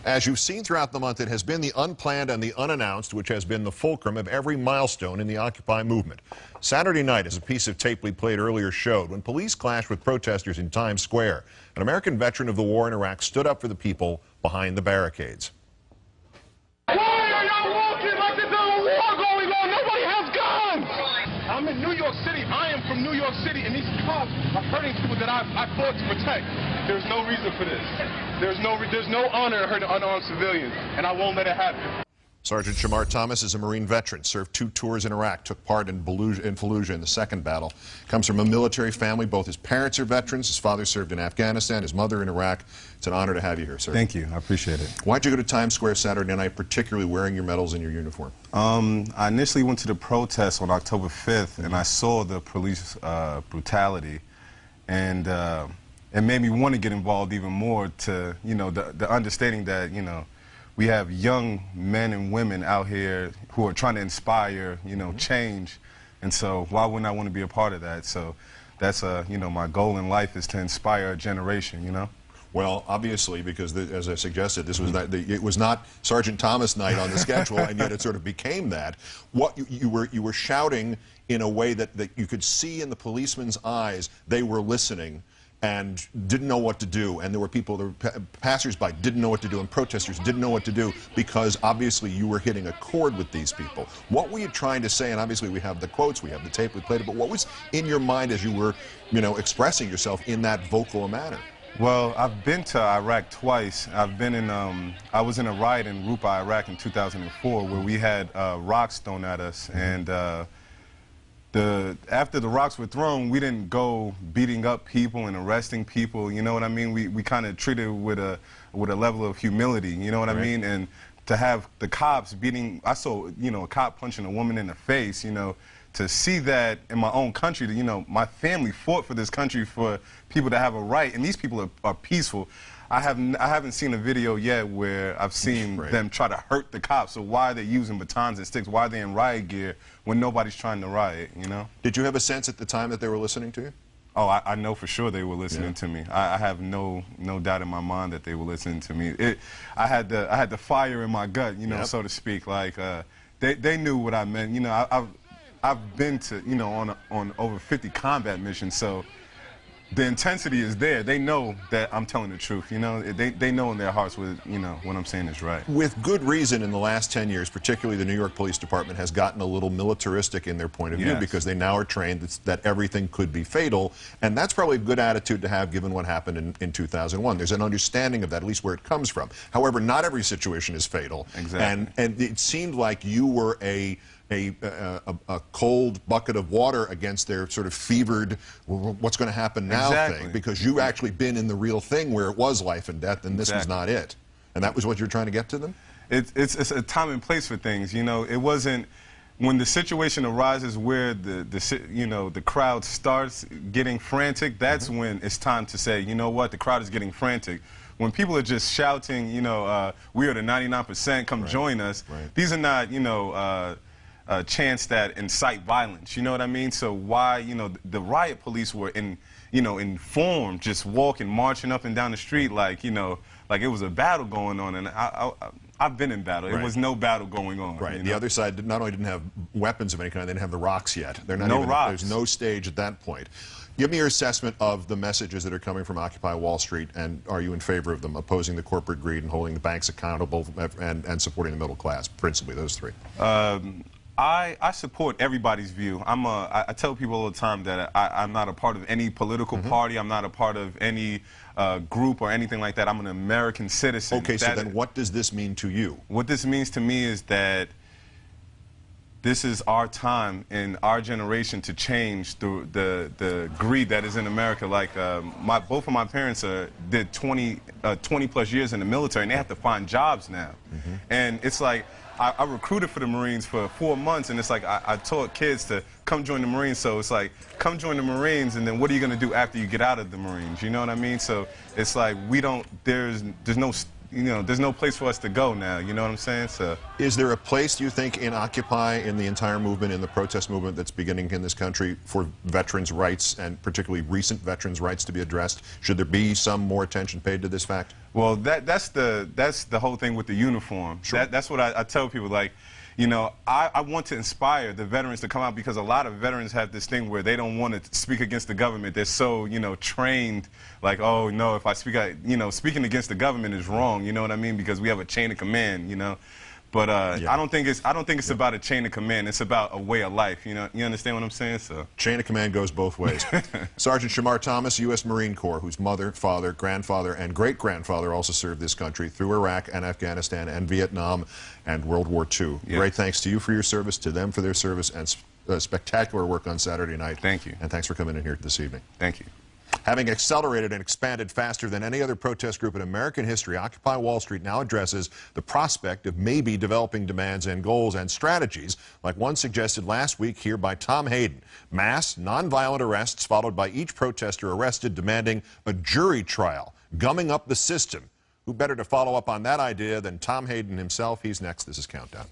As you've seen throughout the month, it has been the unplanned and the unannounced which has been the fulcrum of every milestone in the Occupy movement. Saturday night, as a piece of tape we played earlier showed, when police clashed with protesters in Times Square, an American veteran of the war in Iraq stood up for the people behind the barricades. Why are y'all walking like there's a war going on? Nobody has guns! I'm in New York City. I am from New York City, and these cops are hurting people that I fought to protect. There's no reason for this. There's no honor in hurting unarmed civilians, and I won't let it happen. Sgt Shamar Thomas is a Marine veteran, served 2 tours in Iraq, took part in Fallujah in the second battle. Comes from a military family. Both his parents are veterans. His father served in Afghanistan, his mother in Iraq. It's an honor to have you here, sir. Thank you. I appreciate it. Why'd you go to Times Square Saturday night, particularly wearing your medals and your uniform? I initially went to the protest on October 5th, and I saw the police brutality, and it made me want to get involved even more to, you know, the understanding that, you know, we have young men and women out here who are trying to inspire, you know, change. And so why wouldn't I want to be a part of that? So that's, you know, my goal in life is to inspire a generation, you know? Well, obviously, because as I suggested, this was not, it was not Sergeant Thomas night on the schedule, and yet it sort of became that. What you were shouting in a way that you could see in the policemen's eyes they were listening and didn't know what to do, and there were people, the passers-by didn't know what to do, and protesters didn't know what to do, because obviously you were hitting a chord with these people. What were you trying to say? And obviously we have the quotes, we have the tape, we played it, but what was in your mind as you were, you know, expressing yourself in that vocal manner? Well, I've been to Iraq twice. I've been in, I was in a riot in Rupa, Iraq in 2004, where we had rocks thrown at us, and after the rocks were thrown, we didn't go beating up people and arresting people, you know what I mean? We kind of treated it with a level of humility, you know what I mean? And to have the cops beating, I saw, you know, a cop punching a woman in the face, you know, to see that in my own country, you know, my family fought for this country for people to have a right, and these people are peaceful. I haven't seen a video yet where I've seen them try to hurt the cops. So why are they using batons and sticks? Why are they in riot gear when nobody's trying to riot, you know? Did you have a sense at the time that they were listening to you? Oh, I know for sure they were listening to me. I have no doubt in my mind that they were listening to me. I had the fire in my gut, you know, so to speak. Like they knew what I meant. You know, I've been to, you know, on over 50 combat missions, so the intensity is there. They know that I'm telling the truth, you know. They know in their hearts what, you know, what I'm saying is right. With good reason, in the last 10 years, particularly the New York Police Department has gotten a little militaristic in their point of view, because they now are trained that everything could be fatal, and that's probably a good attitude to have given what happened in 2001. There's an understanding of that, at least where it comes from. However, not every situation is fatal. Exactly. And it seemed like you were a cold bucket of water against their sort of fevered, what's going to happen now thing, because you actually been in the real thing where it was life and death, and this was not it. And that was what you're trying to get to them? It's a time and place for things, you know. It wasn't, when the situation arises where you know, the crowd starts getting frantic, that's when it's time to say, you know what, the crowd is getting frantic. When people are just shouting, you know, we are the 99%, come join us, these are not, you know, chants that incite violence, you know what I mean? So why, you know, the riot police were informed, just walking, marching up and down the street like, you know, like it was a battle going on, and I've been in battle. It was no battle going on. Right. You know? The other side not only didn't have weapons of any kind, they didn't have the rocks yet. They're not even, rocks. There's no stage at that point. Give me your assessment of the messages that are coming from Occupy Wall Street, and are you in favor of them, opposing the corporate greed and holding the banks accountable and supporting the middle class, principally those three? I support everybody's view. I tell people all the time that I'm not a part of any political party. I'm not a part of any group or anything like that. I'm an American citizen. Okay, so then what does this mean to you? What this means to me is that this is our time in our generation to change the greed that is in America. Like both of my parents did 20 plus years in the military, and they have to find jobs now. And it's like, I recruited for the Marines for 4 months, and it's like I taught kids to come join the Marines. So it's like, come join the Marines, and then what are you going to do after you get out of the Marines? You know what I mean? So it's like there's no there's no place for us to go now. You know what I'm saying? So, is there a place, do you think, in Occupy, in the entire movement, in the protest movement that's beginning in this country, for veterans' rights, and particularly recent veterans' rights, to be addressed? Should there be some more attention paid to this fact? Well, that's the whole thing with the uniform. Sure. That's what I tell people, like, I want to inspire the veterans to come out, because a lot of veterans have this thing where they don't want to speak against the government. They're so, trained, like, oh, no, if I speak out, speaking against the government is wrong, you know what I mean? Because we have a chain of command, But Yeah. I don't think it's about a chain of command. It's about a way of life, You understand what I'm saying? So Chain of command goes both ways. Sgt Shamar Thomas, U.S. Marine Corps, whose mother, father, grandfather, and great-grandfather also served this country through Iraq and Afghanistan and Vietnam and World War II. Yes. Great thanks to you for your service, to them for their service, and spectacular work on Saturday night. Thank you. And thanks for coming in here this evening. Thank you. Having accelerated and expanded faster than any other protest group in American history, Occupy Wall Street now addresses the prospect of maybe developing demands and goals and strategies like one suggested last week here by Tom Hayden. Mass, nonviolent arrests followed by each protester arrested demanding a jury trial, gumming up the system. Who better to follow up on that idea than Tom Hayden himself? He's next. This is Countdown.